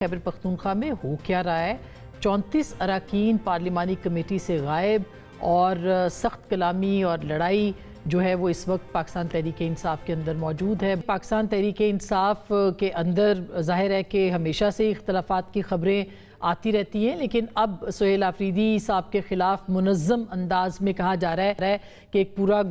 खैबर पख्तूनख्वा में हो क्या रहा है। 34 अरकान पार्लिमानी कमेटी से गायब और सख्त कलामी और लड़ाई जो है वो इस वक्त पाकिस्तान तहरीक इंसाफ के अंदर मौजूद है। पाकिस्तान तहरीक इंसाफ के अंदर ज़ाहिर है कि हमेशा से इख्तलाफात की ख़बरें आती रहती हैं, लेकिन अब सुहेल आफरीदी साहब के ख़िलाफ़ मुनज़्ज़म अंदाज में कहा जा रहा है कि एक पूरा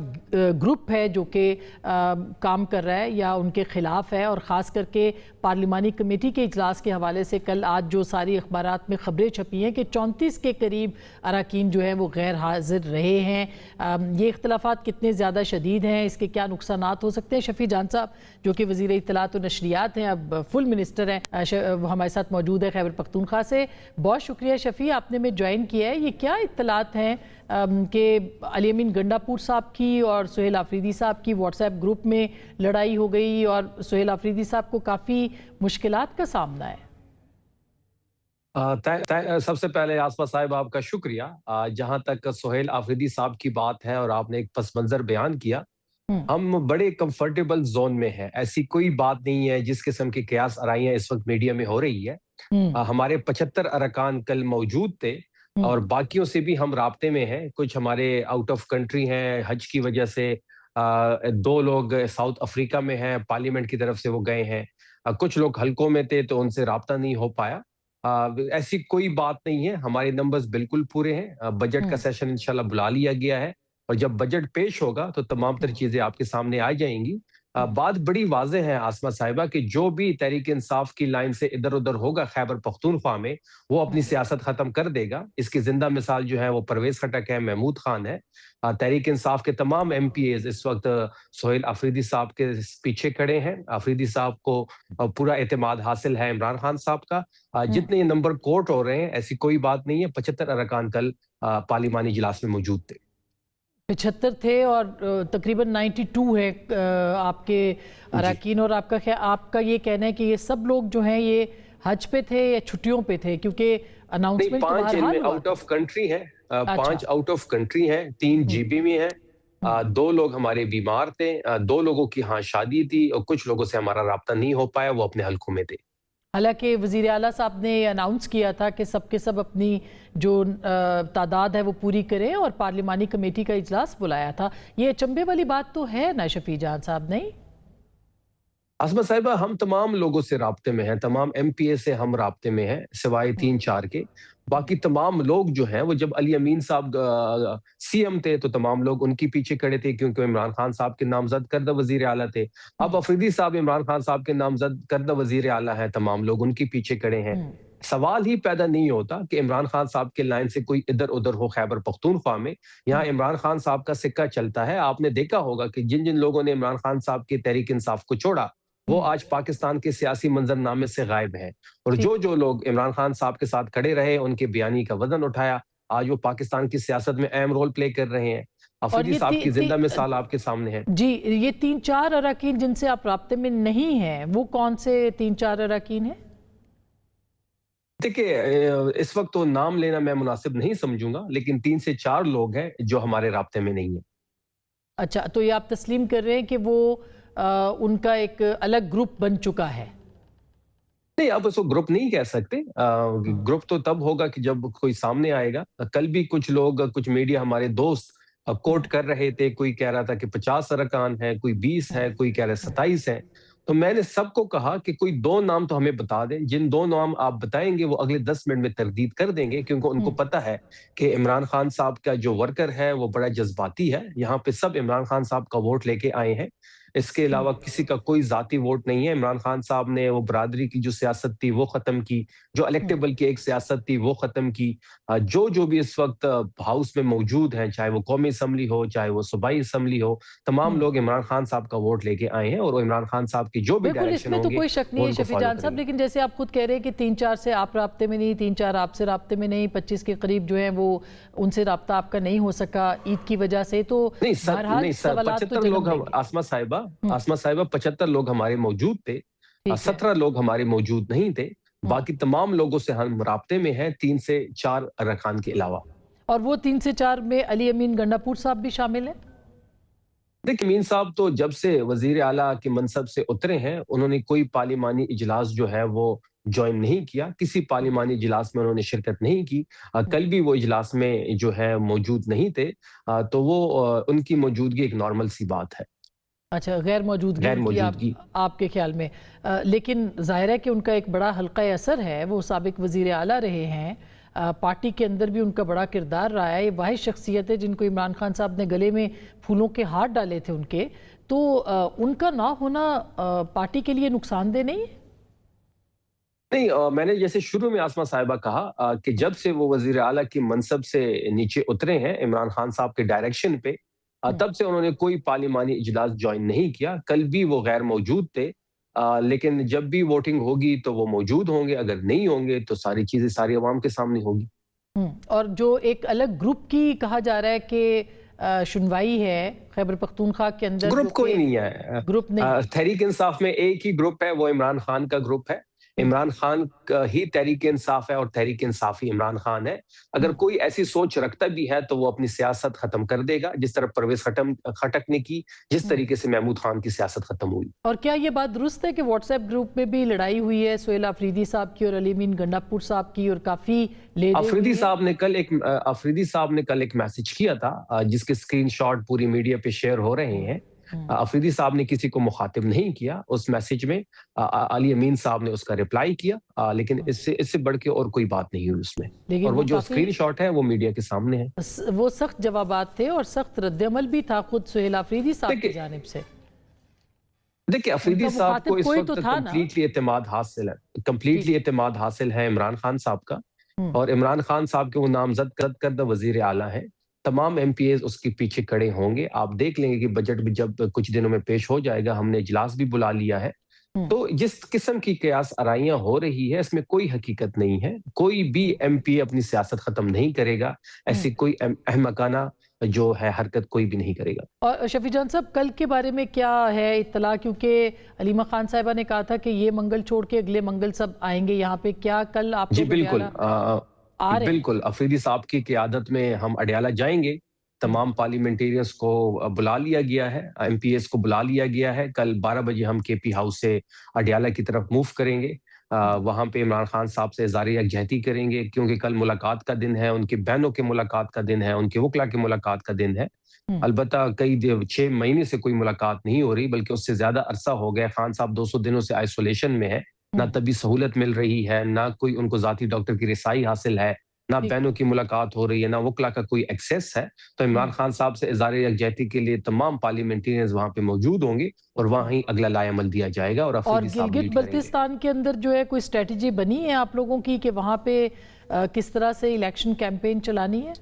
ग्रुप है जो कि काम कर रहा है या उनके ख़िलाफ़ है। और ख़ास करके पार्लिमानी कमेटी के इजलास के हवाले से कल आज जो सारी अखबारात में ख़बरें छपी हैं कि 34 के करीब अरकान जो हैं वो गैर हाजिर रहे हैं। ये इख्तलाफात कितने ज़्यादा शदीद हैं, इसके क्या नुकसानात हो सकते हैं। शफ़ी जान साहब जो कि वज़ीर इत्तलात और नशरियात हैं, अब फुल मिनिस्टर हैं, हमारे साथ मौजूद है खैबर पख्तूनख्वा से। बहुत शुक्रिया शफ़ी, आपने में ज्वाइन किया है। ये क्या इत्तलात हैं कि अली अमीन गंडापुर साहब की और सुहेल आफरीदी साहब की व्हाट्सएप ग्रुप में लड़ाई हो गई और सुहेल आफरीदी साहब को काफ़ी मुश्किलात का सामना है। सबसे पहले आसमा साहिब आपका शुक्रिया। जहां तक सुहेल आफरीदी साहब की बात है और आपने एक पस मंजर बयान किया, हम बड़े कंफर्टेबल जोन में हैं। ऐसी कोई बात नहीं है जिस किस्म की कयास आराइयां इस वक्त मीडिया में हो रही है। हमारे 75 अरकान कल मौजूद थे और बाकियों से भी हम राब्ते में हैं। कुछ हमारे आउट ऑफ कंट्री हैं हज की वजह से। 2 लोग साउथ अफ्रीका में हैं, पार्लियामेंट की तरफ से वो गए हैं। कुछ लोग हलकों में थे तो उनसे राब्ता नहीं हो पाया। ऐसी कोई बात नहीं है, हमारे नंबर्स बिल्कुल पूरे हैं। बजट का सेशन इंशाल्लाह बुला लिया गया है और जब बजट पेश होगा तो तमाम तर चीजें आपके सामने आ जाएंगी। बात बड़ी वाज़ेह है आसमा साहिबा कि जो भी तहरीक इंसाफ की लाइन से इधर उधर होगा खैबर पख्तूनख्वा में, वो अपनी सियासत खत्म कर देगा। इसकी जिंदा मिसाल जो है वो परवेज खटक है, महमूद खान है। तहरीक इंसाफ के तमाम MPAs इस वक्त सुहेल आफरीदी साहब के पीछे खड़े हैं। आफरीदी साहब को पूरा एतमाद हासिल है इमरान खान साहब का। जितने नंबर कोट हो रहे हैं ऐसी कोई बात नहीं है। 75 अरकान कल पार्लिमानी इजलास में मौजूद थे। 75 थे और तकरीबन 92 है आपके अरकान। और आपका ये कहना है कि ये सब लोग जो हैं ये हज पे थे या छुट्टियों पे थे, क्योंकि अनाउंसमेंट 5 इनमें आउट ऑफ कंट्री हैं। 5 आउट ऑफ कंट्री हैं, 3 GB में हैं। 2 लोग हमारे बीमार थे, 2 लोगों की यहाँ शादी थी और कुछ लोगों से हमारा राब्ता नहीं हो पाया, वो अपने हलकों में थे। हालांकि वज़ीर आला साहब ने अनाउंस किया था कि सब के सब अपनी जो तादाद है वो पूरी करें और पार्लिमानी कमेटी का इजलास बुलाया था। ये अचंभे वाली बात तो है ना शफ़ी जान साहब, नहीं? आसमा साहिबा, हम तमाम लोगों से राब्ते में हैं, तमाम MPA से हम राब्ते में हैं सिवाय 3-4 के। बाकी तमाम लोग जो हैं वो जब अली अमीन साहब CM थे तो तमाम लोग उनके पीछे खड़े थे क्योंकि इमरान खान साहब के नामजद करदा वजीर आला थे। अब अफरीदी साहब इमरान खान साहब के नामजद करदा वजीर आला हैं, तमाम लोग उनके पीछे खड़े हैं। सवाल ही पैदा नहीं होता कि इमरान खान साहब के लाइन से कोई इधर उधर हो खैबर पख्तूनख्वा में। यहाँ इमरान खान साहब का सिक्का चलता है। आपने देखा होगा कि जिन जिन लोगों ने इमरान खान साहब की तहरीक इंसाफ को छोड़ा वो आज पाकिस्तान के सियासी मंजरनामे से गायब हैं। और जो जो लोग इमरान खान साहब के साथ खड़े रहे, उनके बयानी का वजन उठाया, आज वो पाकिस्तान की सियासत में अहम रोल प्ले कर रहे हैं। अफरीदी साहब की जिंदा मिसाल आपके सामने है। जी, ये 3-4 अरकान जिनसे आप राब्ते में नहीं हैं, वो कौन से 3-4 अरकान हैं? देखिए, इस वक्त तो नाम लेना मैं मुनासिब नहीं समझूंगा, लेकिन 3 से 4 लोग हैं जो हमारे राब्ते में नहीं है। अच्छा, तो ये आप तस्लीम कर रहे हैं कि वो उनका एक अलग ग्रुप बन चुका है? नहीं, आप उसको ग्रुप नहीं कह सकते। ग्रुप तो तब होगा कि जब कोई सामने आएगा। कल भी कुछ लोग, कुछ मीडिया हमारे दोस्त कोट कर रहे थे। कोई कह रहा था कि 50 अरकान है, कोई 20 है, कोई कह रहा है 27 है। तो मैंने सबको कहा कि कोई 2 नाम तो हमें बता दें। जिन 2 नाम आप बताएंगे वो अगले 10 मिनट में तरदीद कर देंगे, क्योंकि उनको पता है कि इमरान खान साहब का जो वर्कर है वो बड़ा जज्बाती है। यहाँ पे सब इमरान खान साहब का वोट लेके आए हैं। इसके अलावा किसी का कोई जाती वोट नहीं है। इमरान खान साहब ने वो बरादरी की जो सियासत थी वो खत्म की, जो इलेक्टेबल की एक सियासत थी वो खत्म की। जो जो भी इस वक्त हाउस में मौजूद हैं, चाहे वो कौमी असम्बली हो, चाहे वो सूबाई असम्बली हो, तमाम लोग इमरान खान साहब का वोट लेके आए हैं और इमरान खान साहब की जो भी बिल्कुल, डायरेक्शन इसमें तो होंगे कोई शक नहीं है शफी जान साहब, करेंगे। लेकिन जैसे आप खुद कह रहे हैं कि 3-4 से आप राब्ते में नहीं, 3-4 आपसे राब्ते में नहीं, 25 के करीब जो है वो उनसे राब्ता आपका नहीं हो सका ईद की वजह से, तो नहीं सर, नहीं सर, 75 लोग हम आसमा साहिबा 75 लोग हमारे मौजूद थे। 17 लोग हमारे मौजूद नहीं थे। बाकी तमाम लोगों से हम राब्ते में हैं, 3 से 4 अरकान के अलावा। और वो 3 से 4 में अली अमीन गंडापुर साहब भी शामिल हैं? देखिए, अमीन साहब तो जब से वजीर आला के मनसब से उतरे हैं, उन्होंने कोई पार्लिमानी इजलास जो है वो ज्वाइन नहीं किया, किसी पार्लिमानी इजलास में उन्होंने शिरकत नहीं की, कल भी वो इजलास में जो है मौजूद नहीं थे, तो वो उनकी मौजूदगी एक नॉर्मल सी बात है। अच्छा, गैर मौजूदगी गैर उनकी मौजूदगी आपके ख्याल में, लेकिन ज़ाहिर है कि उनका एक बड़ा हल्का असर है, वो साबिक वज़ीर आला रहे हैं, पार्टी के अंदर भी उनका बड़ा किरदार रहा है, ये वाहिद शख्सियत है जिनको इमरान खान साहब ने गले में फूलों के हार डाले थे उनके, तो उनका ना होना पार्टी के लिए नुकसानदेह नहीं है? नहीं, मैंने जैसे शुरू में आसमा साहिबा कहा कि जब से वो वजीर आला की मनसब से नीचे उतरे हैं इमरान खान साहब के डायरेक्शन पे, तब से उन्होंने कोई पार्लिमानी इजलास ज्वाइन नहीं किया। कल भी वो गैर मौजूद थे, लेकिन जब भी वोटिंग होगी तो वो मौजूद होंगे, अगर नहीं होंगे तो सारी चीजें सारी अवाम के सामने होगी। और जो एक अलग ग्रुप की कहा जा रहा है कि सुनवाई है खैबर पख्तूनख्वा के अंदर, ग्रुप कोई नहीं है, ग्रुप नहीं, तहरीक इंसाफ में एक ही ग्रुप है, वो इमरान खान का ग्रुप है। इमरान खान ही तहरीक इंसाफ है और तहरीक इंसाफ ही इमरान खान है। अगर कोई ऐसी सोच रखता भी है तो वो अपनी सियासत खत्म कर देगा, जिस तरह परवेज खटक ने की, जिस तरीके से महमूद खान की सियासत खत्म हुई। और क्या ये बात दुरुस्त है कि व्हाट्सएप ग्रुप में भी लड़ाई हुई है सोहेल अफरीदी साहब की और अली मीन गंडापुर साहब की, और काफी अफरीदी साहब ने कल एक मैसेज किया था, जिसके स्क्रीनशॉट पूरी मीडिया पे शेयर हो रहे हैं। अफरीदी साहब ने किसी को मुखातिब नहीं किया उस मैसेज में, अली अमीन साहब ने उसका रिप्लाई किया, लेकिन इससे बढ़ के और कोई बात नहीं हुई उसमें। और वो जो स्क्रीनशॉट है वो मीडिया के सामने है। वो सख्त जवाबात थे और सख्त रद्द-ए-अमल भी था खुद सोहेल अफरीदी साहब की जानिब से। देखिए, अफरीदी साहब को इस वक्त कंप्लीटली एतमाद हासिल है इमरान खान साहब का, और इमरान खान साहब के वो नामजद करदा वजीर आला है। तमाम एमपीएस उसके पीछे खड़े होंगे। आप देख लेंगे कि बजट भी जब कुछ दिनों में पेश हो जाएगा, हमने इजलास भी बुला लिया है। तो जिस किस्म की कयास आराइयां हो रही है, इसमें कोई हकीकत नहीं है। कोई भी एमपी अपनी सियासत खत्म नहीं करेगा, ऐसी कोई अहमकाना जो है हरकत कोई भी नहीं करेगा। और शफी जान साहब, कल के बारे में क्या है इत्तला, क्योंकि अलीमा खान साहिबा ने कहा था कि ये मंगल छोड़ के अगले मंगल सब आएंगे यहाँ पे, क्या कल आप? जी बिल्कुल, अफरीदी साहब की क़यादत में हम अडयाला जाएंगे। तमाम पार्लियामेंटेरियंस को बुला लिया गया है, एमपीएस को बुला लिया गया है। कल 12 बजे हम केपी हाउस से अडयाला की तरफ मूव करेंगे। वहां पे इमरान खान साहब से इज़हार यकजहती करेंगे, क्योंकि कल मुलाकात का दिन है, उनकी बहनों के मुलाकात का दिन है, उनके वकला की मुलाकात का दिन है। अलबत्ता 6 महीने से कोई मुलाकात नहीं हो रही, बल्कि उससे ज्यादा अरसा हो गया। खान साहब 200 दिनों से आइसोलेशन में है, ना तभी सहूलत मिल रही है, ना कोई उनको जाती डॉक्टर की रिसाई हासिल है, ना बहनों की मुलाकात हो रही है, ना वकला का कोई एक्सेस है। तो इमरान खान साहब से इज़हार यकजहती के लिए तमाम पार्लियामेंटेरियंस वहां पे मौजूद होंगे और वहां ही अगला लाएमल दिया जाएगा। और गिलगित बल्तिस्तान के अंदर जो है कोई स्ट्रेटजी बनी है आप लोगों की कि वहां पे किस तरह से इलेक्शन कैंपेन चलानी है?